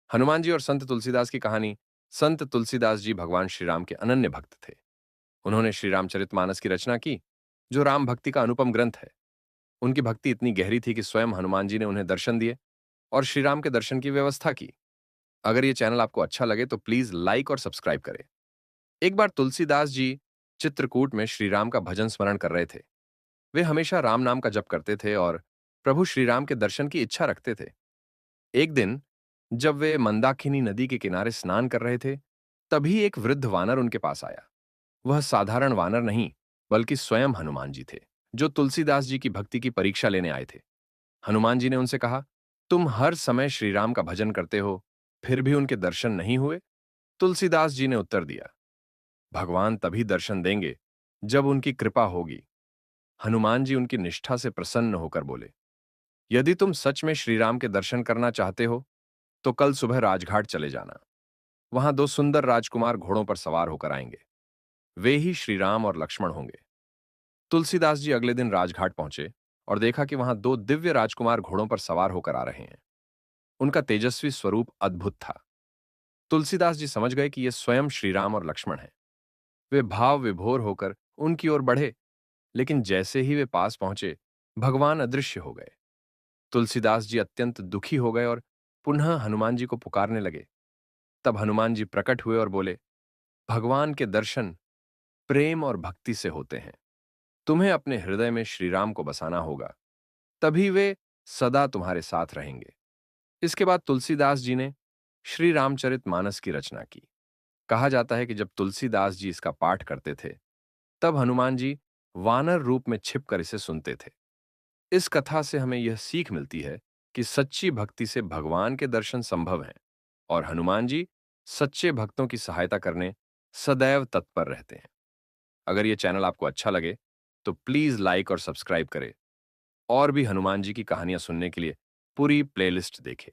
हनुमान जी और संत तुलसीदास की कहानी। संत तुलसीदास जी भगवान श्री राम के अनन्य भक्त थे। उन्होंने श्री रामचरितमानस की रचना की, जो राम भक्ति का अनुपम ग्रंथ है। उनकी भक्ति इतनी गहरी थी कि स्वयं हनुमान जी ने उन्हें दर्शन दिए और श्री राम के दर्शन की व्यवस्था की। अगर ये चैनल आपको अच्छा लगे तो प्लीज लाइक और सब्सक्राइब करें। एक बार तुलसीदास जी चित्रकूट में श्री राम का भजन स्मरण कर रहे थे। वे हमेशा राम नाम का जप करते थे और प्रभु श्री राम के दर्शन की इच्छा रखते थे। एक दिन जब वे मंदाकिनी नदी के किनारे स्नान कर रहे थे, तभी एक वृद्ध वानर उनके पास आया। वह साधारण वानर नहीं, बल्कि स्वयं हनुमान जी थे, जो तुलसीदास जी की भक्ति की परीक्षा लेने आए थे। हनुमान जी ने उनसे कहा, तुम हर समय श्री राम का भजन करते हो, फिर भी उनके दर्शन नहीं हुए? तुलसीदास जी ने उत्तर दिया, भगवान तभी दर्शन देंगे जब उनकी कृपा होगी। हनुमान जी उनकी निष्ठा से प्रसन्न होकर बोले, यदि तुम सच में श्री राम के दर्शन करना चाहते हो तो कल सुबह राजघाट चले जाना। वहां दो सुंदर राजकुमार घोड़ों पर सवार होकर आएंगे। वे ही श्री राम और लक्ष्मण होंगे। तुलसीदास जी अगले दिन राजघाट पहुंचे और देखा कि वहां दो दिव्य राजकुमार घोड़ों पर सवार होकर आ रहे हैं। उनका तेजस्वी स्वरूप अद्भुत था। तुलसीदास जी समझ गए कि ये स्वयं श्री राम और लक्ष्मण हैं। वे भाव विभोर होकर उनकी ओर बढ़े, लेकिन जैसे ही वे पास पहुंचे, भगवान अदृश्य हो गए। तुलसीदास जी अत्यंत दुखी हो गए और पुनः हनुमान जी को पुकारने लगे। तब हनुमान जी प्रकट हुए और बोले, भगवान के दर्शन प्रेम और भक्ति से होते हैं। तुम्हें अपने हृदय में श्री राम को बसाना होगा, तभी वे सदा तुम्हारे साथ रहेंगे। इसके बाद तुलसीदास जी ने श्री रामचरितमानस की रचना की। कहा जाता है कि जब तुलसीदास जी इसका पाठ करते थे, तब हनुमान जी वानर रूप में छिपकर इसे सुनते थे। इस कथा से हमें यह सीख मिलती है कि सच्ची भक्ति से भगवान के दर्शन संभव हैं और हनुमान जी सच्चे भक्तों की सहायता करने सदैव तत्पर रहते हैं। अगर यह चैनल आपको अच्छा लगे तो प्लीज लाइक और सब्सक्राइब करें और भी हनुमान जी की कहानियां सुनने के लिए पूरी प्लेलिस्ट देखें।